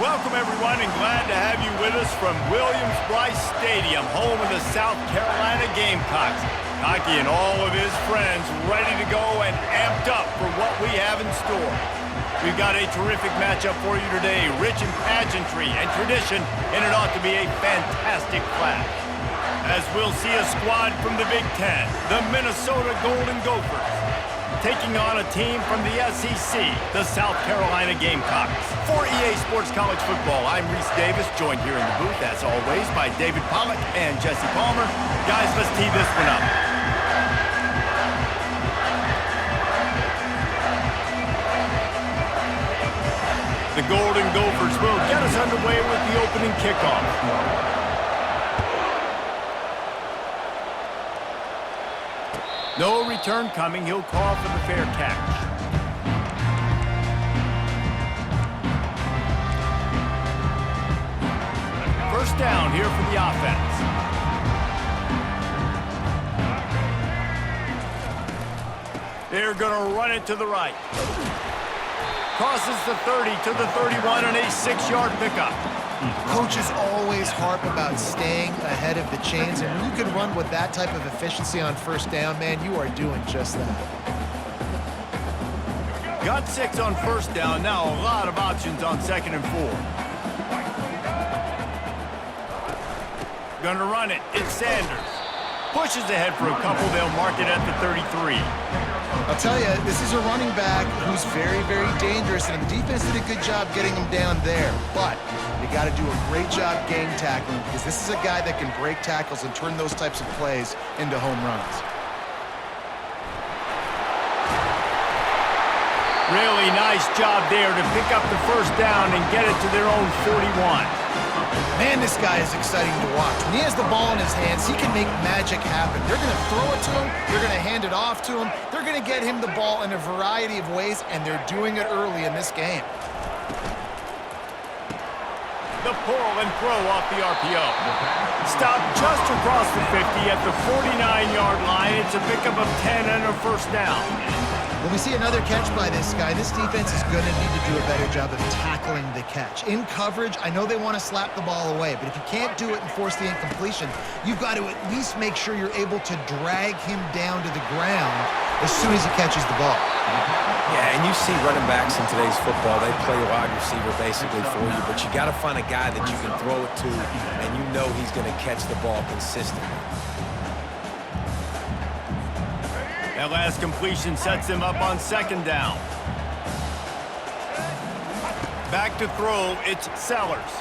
Welcome, everyone, and glad to have you with us from Williams-Brice Stadium, home of the South Carolina Gamecocks. Hockey and all of his friends ready to go and amped up for what we have in store. We've got a terrific matchup for you today, rich in pageantry and tradition, and it ought to be a fantastic clash. As we'll see a squad from the Big Ten, the Minnesota Golden Gophers, taking on a team from the SEC, the South Carolina Gamecocks. For EA Sports College Football, I'm Reese Davis, joined here in the booth, as always, by David Pollack and Jesse Palmer. Guys, let's tee this one up. The Golden Gophers will get us underway with the opening kickoff. No return coming. He'll call for the fair catch. First down here for the offense. They're going to run it to the right. Crosses the 30 to the 31 on a 6-yard pickup. Coaches always harp about staying ahead of the chains, and when you can run with that type of efficiency on first down, man, you are doing just that. Got 6 on first down. Now a lot of options on 2nd and 4. Gonna run it. It's Sanders. Pushes ahead for a couple. They'll mark it at the 33. I'll tell you, this is a running back who's very, very dangerous, and the defense did a good job getting him down there. But you got to do a great job game tackling, because this is a guy that can break tackles and turn those types of plays into home runs. Really nice job there to pick up the first down and get it to their own 41. Man, this guy is exciting to watch. When he has the ball in his hands, he can make magic happen. They're going to throw it to him. They're going to hand it off to him. They're going to get him the ball in a variety of ways, and they're doing it early in this game. The pull and throw off the RPO. Stopped just across the 50 at the 49-yard line. It's a pickup of 10 and a first down. When we see another catch by this guy, this defense is going to need to do a better job of tackling the catch. In coverage, I know they want to slap the ball away, but if you can't do it and force the incompletion, you've got to at least make sure you're able to drag him down to the ground as soon as he catches the ball. Yeah, and you see running backs in today's football, they play wide receiver basically for you, but you got to find a guy that you can throw it to, and you know he's going to catch the ball consistently. That last completion sets him up on 2nd down. Back to throw, it's Sellers.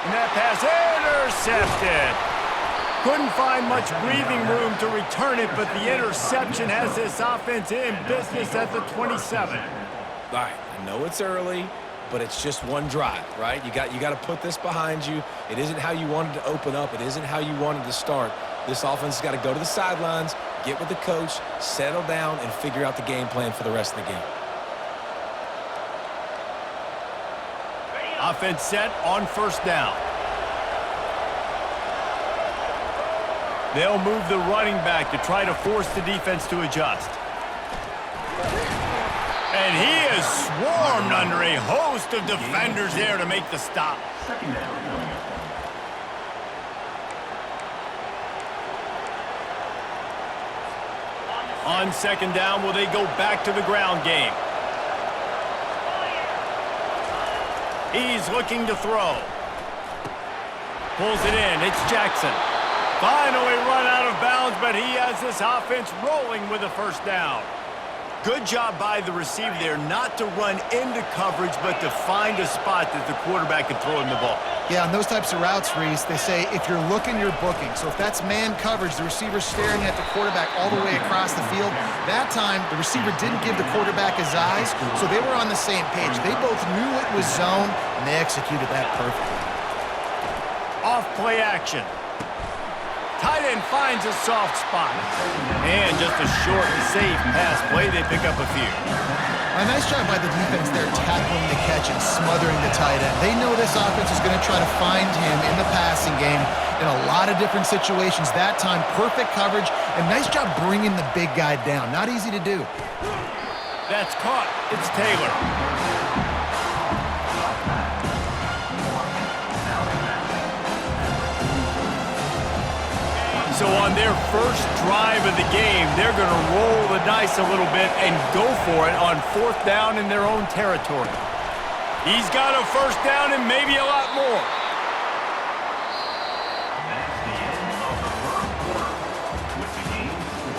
And that pass intercepted. Couldn't find much breathing room to return it, but the interception has this offense in business at the 27. All right, I know it's early, but it's just one drive, right? You got to put this behind you. It isn't how you wanted to open up. It isn't how you wanted to start. This offense has got to go to the sidelines, get with the coach, settle down, and figure out the game plan for the rest of the game. Offense set on first down. They'll move the running back to try to force the defense to adjust. And he is swarmed under a host of defenders there to make the stop. Second down. On 2nd down, will they go back to the ground game? He's looking to throw. Pulls it in. It's Jackson. Finally run out of bounds, but he has this offense rolling with a first down. Good job by the receiver there not to run into coverage, but to find a spot that the quarterback can throw him the ball. Yeah, on those types of routes, Reese, they say if you're looking, you're booking. So if that's man coverage, the receiver's staring at the quarterback all the way across the field. That time, the receiver didn't give the quarterback his eyes, so they were on the same page. They both knew it was zone, and they executed that perfectly. Off play action. Tight end finds a soft spot. And just a short and safe pass play. They pick up a few. A nice job by the defense there tackling the catch and smothering the tight end. They know this offense is going to try to find him in the passing game in a lot of different situations. That time, perfect coverage, and nice job bringing the big guy down. Not easy to do. That's caught. It's Taylor. their first drive of the game, they're going to roll the dice a little bit and go for it on 4th down in their own territory. He's got a first down and maybe a lot more. That's the end of the first quarter with the game scoreless.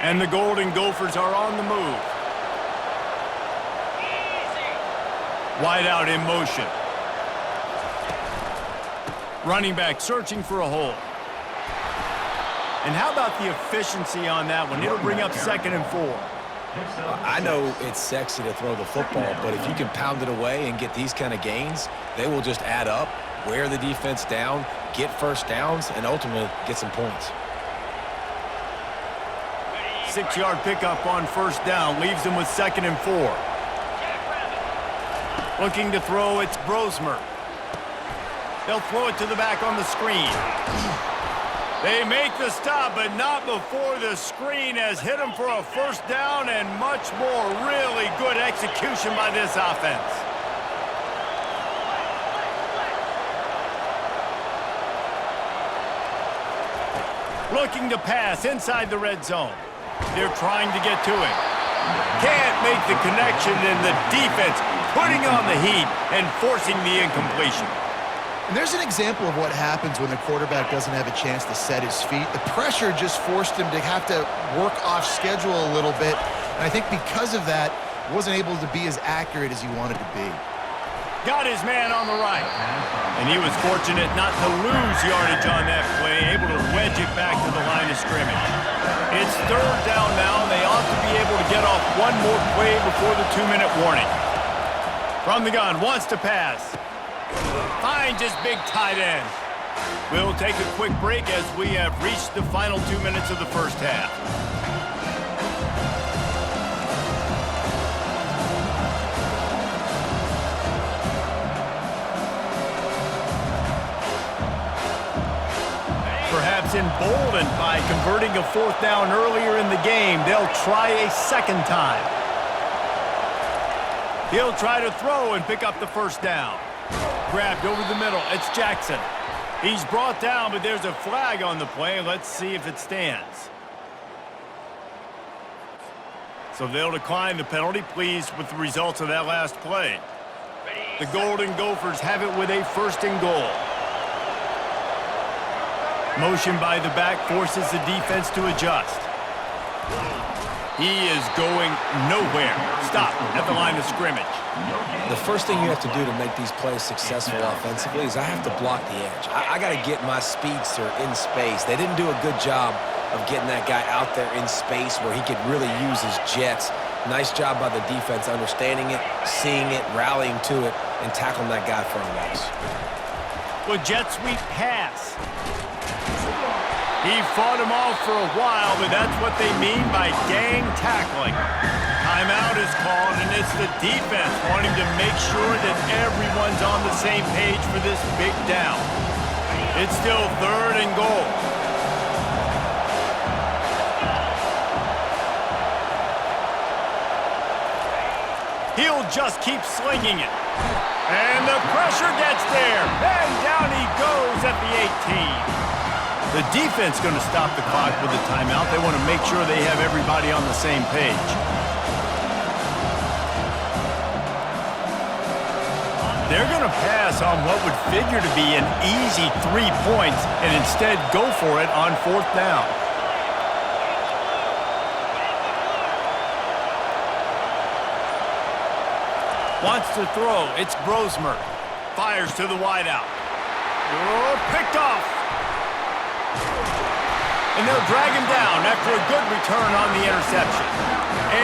And the Golden Gophers are on the move. Wide out in motion. Running back searching for a hole. And how about the efficiency on that one? It'll bring up 2nd and 4. I know it's sexy to throw the football, but if you can pound it away and get these kind of gains, they will just add up, wear the defense down, get first downs, and ultimately get some points. 6-yard pickup on 1st down, leaves them with 2nd and 4. Looking to throw, it's Brosmer. They'll throw it to the back on the screen. They make the stop, but not before the screen has hit them for a 1st down and much more. Really good execution by this offense. Looking to pass inside the red zone. They're trying to get to it. Can't make the connection, and the defense putting on the heat and forcing the incompletion. And there's an example of what happens when the quarterback doesn't have a chance to set his feet. The pressure just forced him to have to work off schedule a little bit. And I think because of that, wasn't able to be as accurate as he wanted to be. Got his man on the right. And he was fortunate not to lose yardage on that play, able to wedge it back to the line of scrimmage. It's 3rd down now, and they ought to be able to get off one more play before the 2-minute warning. From the gun, wants to pass. Finds his big tight end. We'll take a quick break as we have reached the final 2 minutes of the first half. Perhaps emboldened by converting a 4th down earlier in the game, they'll try a 2nd time. He'll try to throw and pick up the 1st down. Grabbed over the middle. It's Jackson. He's brought down, but there's a flag on the play. Let's see if it stands. So they'll decline the penalty, pleased with the results of that last play. The Golden Gophers have it with a 1st and goal. Motion by the back forces the defense to adjust. He is going nowhere. Stop at the line of scrimmage. The first thing you have to do to make these plays successful offensively is I have to block the edge. I got to get my speedster in space. They didn't do a good job of getting that guy out there in space where he could really use his jets. Nice job by the defense understanding it, seeing it, rallying to it, and tackling that guy for a loss. Well, jet sweep pass. He fought him off for a while, but that's what they mean by gang tackling. Timeout is called, and it's the defense wanting to make sure that everyone's on the same page for this big down. It's still 3rd and goal. He'll just keep slinging it. And the pressure gets there. And down he goes at the 18. The defense going to stop the clock with a timeout. They want to make sure they have everybody on the same page. They're going to pass on what would figure to be an easy 3 points and instead go for it on 4th down. Wants to throw. It's Brosmer. Fires to the wideout. Oh, picked off. And they'll drag him down after a good return on the interception.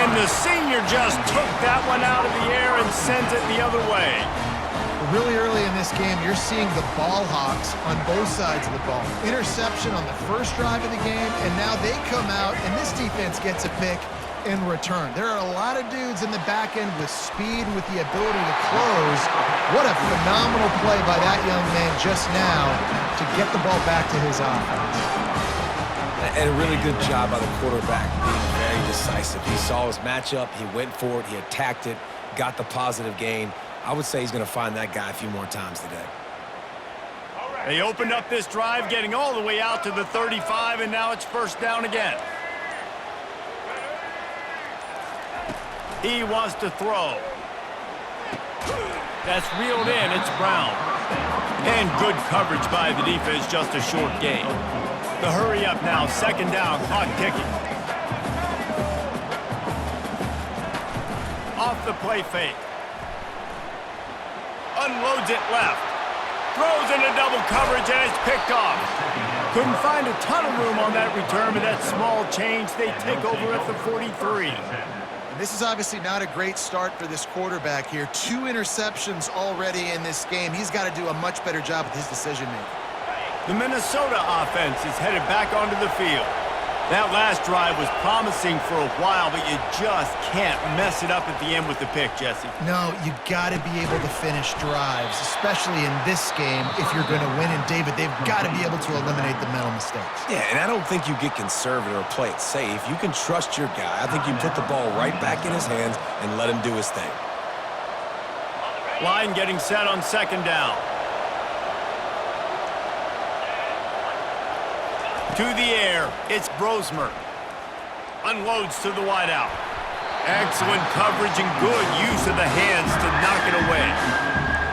And the senior just took that one out of the air and sends it the other way. Really early in this game, you're seeing the ball hawks on both sides of the ball. Interception on the first drive of the game, and now they come out, and this defense gets a pick in return. There are a lot of dudes in the back end with speed and with the ability to close. What a phenomenal play by that young man just now to get the ball back to his offense. And a really good job by the quarterback being very decisive. He saw his matchup, he went for it, he attacked it, got the positive gain. I would say he's going to find that guy a few more times today. They opened up this drive, getting all the way out to the 35, and now it's first down again. He wants to throw. That's reeled in. It's Brown. And good coverage by the defense, just a short gain. The hurry up now, second down, clock ticking. Off the play fake. Unloads it left. Throws into double coverage, and it's picked off. Couldn't find a ton of room on that return, but that small change, they take over at the 43. This is obviously not a great start for this quarterback here. 2 interceptions already in this game. He's got to do a much better job with his decision-making. The Minnesota offense is headed back onto the field. That last drive was promising for a while, but you just can't mess it up at the end with the pick, Jesse. No, you got to be able to finish drives, especially in this game if you're going to win. And, David, they've got to be able to eliminate the mental mistakes. Yeah, and I don't think you get conservative or play it safe. You can trust your guy. I think you put the ball right back in his hands and let him do his thing. Line getting set on second down. To the air, it's Brosmer. Unloads to the wideout. Excellent coverage and good use of the hands to knock it away.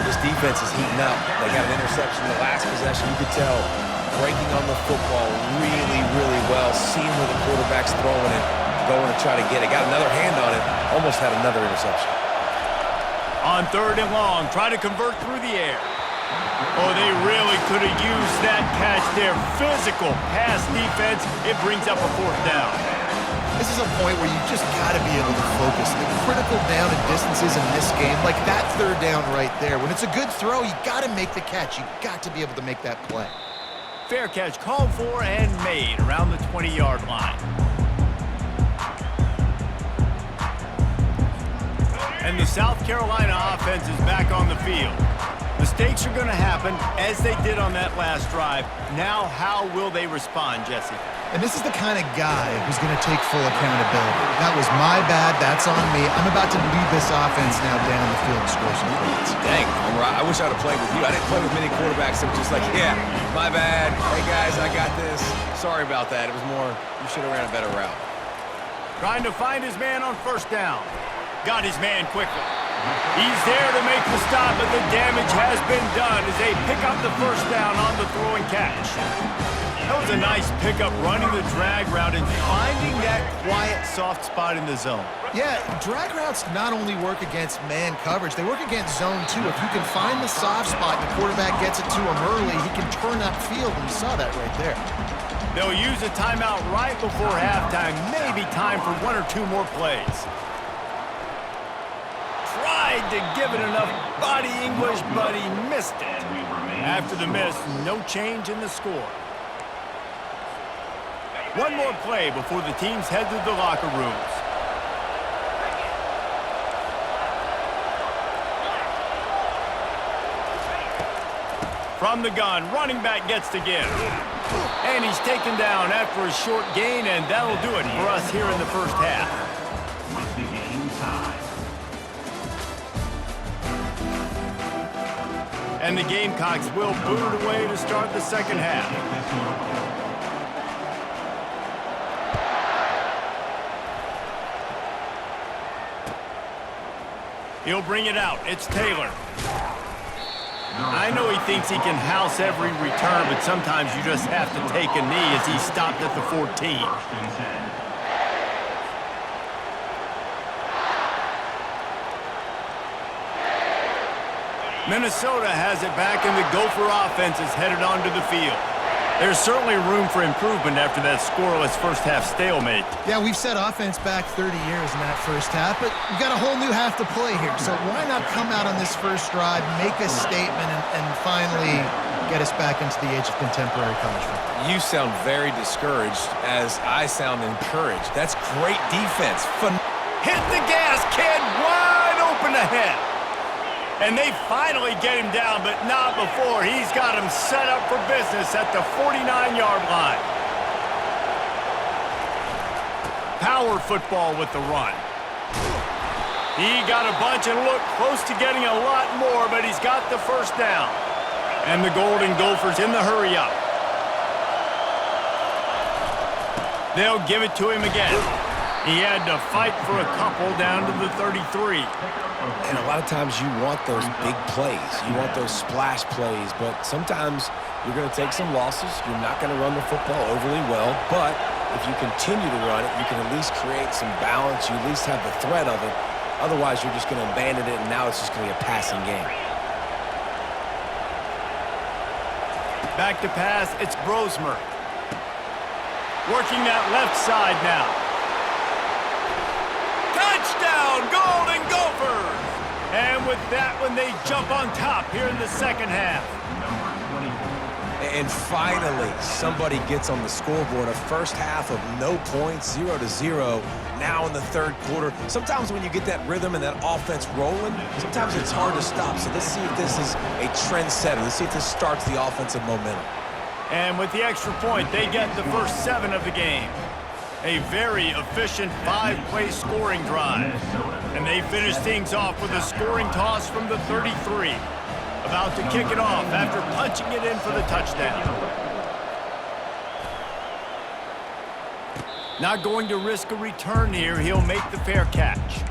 This defense is heating up. They got an interception in the last possession. You could tell breaking on the football really, really well, seeing where the quarterback's throwing it, going to try to get it. Got another hand on it, almost had another interception. On third and long, try to convert through the air. Oh, they really could have used that catch there. Physical pass defense. It brings up a fourth down. This is a point where you just got to be able to focus. The critical down and distances in this game, like that third down right there. When it's a good throw, you got to make the catch. You got to be able to make that play. Fair catch called for and made around the 20-yard line. And the South Carolina offense is back on the field. Mistakes are going to happen, as they did on that last drive. Now, how will they respond, Jesse? And this is the kind of guy who's going to take full accountability. That was my bad. That's on me. I'm about to lead this offense now down the field and score some points. Dang, I wish I'd have played with you. I didn't play with many quarterbacks that were just like, yeah, my bad. Hey, guys, I got this. Sorry about that. It was more, you should have ran a better route. Trying to find his man on first down. Got his man quickly. He's there to make the stop, but the damage has been done as they pick up the first down on the throw and catch. That was a nice pickup, running the drag route and finding that quiet, soft spot in the zone. Yeah, drag routes not only work against man coverage, they work against zone too. If you can find the soft spot and the quarterback gets it to him early, he can turn that field, and you saw that right there. They'll use a timeout right before halftime, maybe time for 1 or 2 more plays. Tried to give it enough body English, but he missed it. After the miss, no change in the score. One more play before the teams head to the locker rooms. From the gun, running back gets to give. And he's taken down after a short gain, and that'll do it for us here in the first half. With the game tied. And the Gamecocks will boot it away to start the second half. He'll bring it out. It's Taylor. I know he thinks he can house every return, but sometimes you just have to take a knee as he stopped at the 14. Minnesota has it back, and the Gopher offense is headed onto the field. There's certainly room for improvement after that scoreless first-half stalemate. Yeah, we've set offense back 30 years in that first half, but we've got a whole new half to play here. So why not come out on this first drive, make a statement, and finally get us back into the age of contemporary college football. You sound very discouraged as I sound encouraged. That's great defense. Hit the gas, kid, wide open ahead. And they finally get him down, but not before. He's got him set up for business at the 49-yard line. Power football with the run. He got a bunch and looked close to getting a lot more, but he's got the first down. And the Golden Gophers in the hurry-up. They'll give it to him again. He had to fight for a couple down to the 33. And a lot of times you want those big plays. You want those splash plays, but sometimes you're going to take some losses. You're not going to run the football overly well, but if you continue to run it, you can at least create some balance. You at least have the threat of it. Otherwise, you're just going to abandon it, and now it's just going to be a passing game. Back to pass, it's Brosmer. Working that left side now. Touchdown, Golden Gophers! And with that one, they jump on top here in the second half. And finally, somebody gets on the scoreboard. A first half of no points, 0-0. Now in the third quarter. Sometimes when you get that rhythm and that offense rolling, sometimes it's hard to stop. So let's see if this is a trendsetter. Let's see if this starts the offensive momentum. And with the extra point, they get the first 7 of the game. A very efficient 5-play scoring drive. And they finish things off with a scoring toss from the 33. About to kick it off after punching it in for the touchdown. Not going to risk a return here. He'll make the fair catch.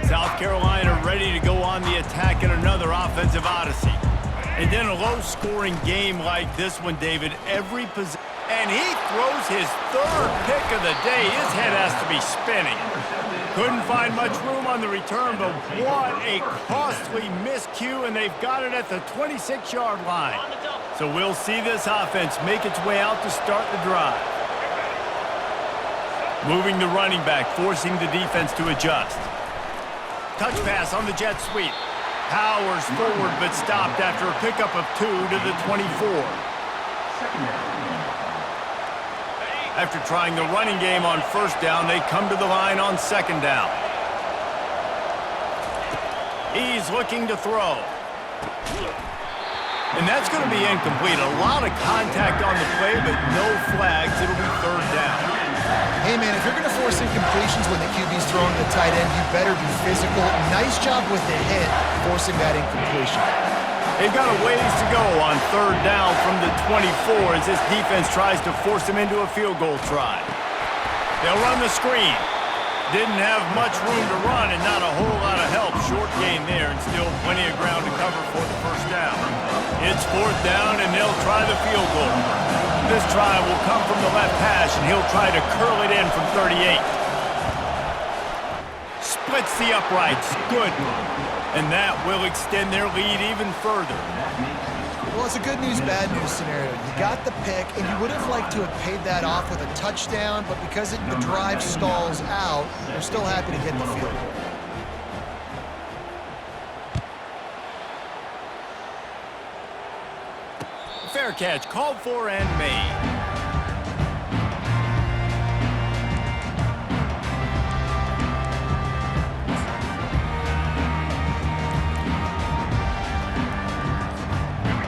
South Carolina ready to go on the attack in another offensive odyssey. And then a low-scoring game like this one, David, every possession. And he throws his 3rd pick of the day. His head has to be spinning. Couldn't find much room on the return, but what a costly miscue, and they've got it at the 26-yard line. So we'll see this offense make its way out to start the drive. Moving the running back, forcing the defense to adjust. Touch pass on the jet sweep. Powers forward, but stopped after a pickup of 2 to the 24. After trying the running game on first down, they come to the line on second down. He's looking to throw. And that's going to be incomplete. A lot of contact on the play, but no flags. It'll be 3rd down. Hey, man, if you're going to force incompletions when the QB's throwing the tight end, you better be physical. Nice job with the hit, forcing that incompletion. They've got a ways to go on 3rd down from the 24 as this defense tries to force them into a field goal try. They'll run the screen. Didn't have much room to run and not a whole lot of help. Short gain there and still plenty of ground to cover for the first down. It's 4th down and they'll try the field goal. This try will come from the left hash and he'll try to curl it in from 38. Splits the uprights. Good. And that will extend their lead even further. Well, it's a good news, bad news scenario. You got the pick, and you would have liked to have paid that off with a touchdown, but because the drive stalls out, they're still happy to get the field goal. Fair catch, called for and made.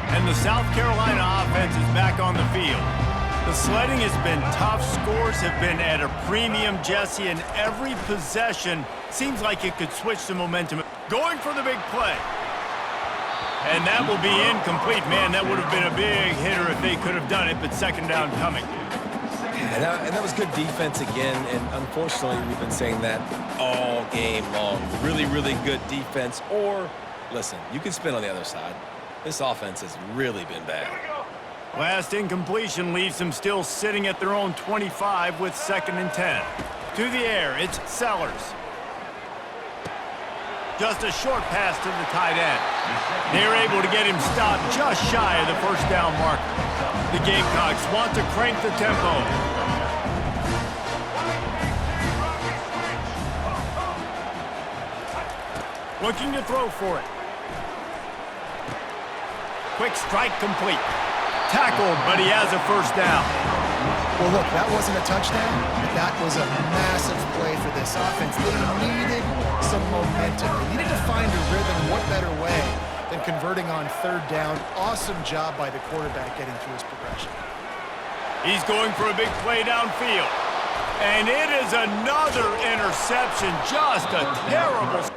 And the South Carolina offense is back on the field. The sledding has been tough. Scores have been at a premium, Jesse, and every possession seems like it could switch the momentum. Going for the big play. And that will be incomplete. Man, that would have been a big hitter if they could have done it, but 2nd down coming. And that was good defense again, and unfortunately, we've been saying that all game long. Really, really good defense. Or, listen, you can spin on the other side. This offense has really been bad. Last incompletion leaves them still sitting at their own 25 with 2nd and 10. To the air, it's Sellers. Just a short pass to the tight end. They're able to get him stopped just shy of the first down marker. The Gamecocks want to crank the tempo. Looking to throw for it. Quick strike complete. Tackled, but he has a first down. Well, look, that wasn't a touchdown, but that was a massive play for this offense. They needed some momentum. They needed to find a rhythm. What better way than converting on third down? Awesome job by the quarterback getting through his progression. He's going for a big play downfield. And it is another interception. Just a terrible...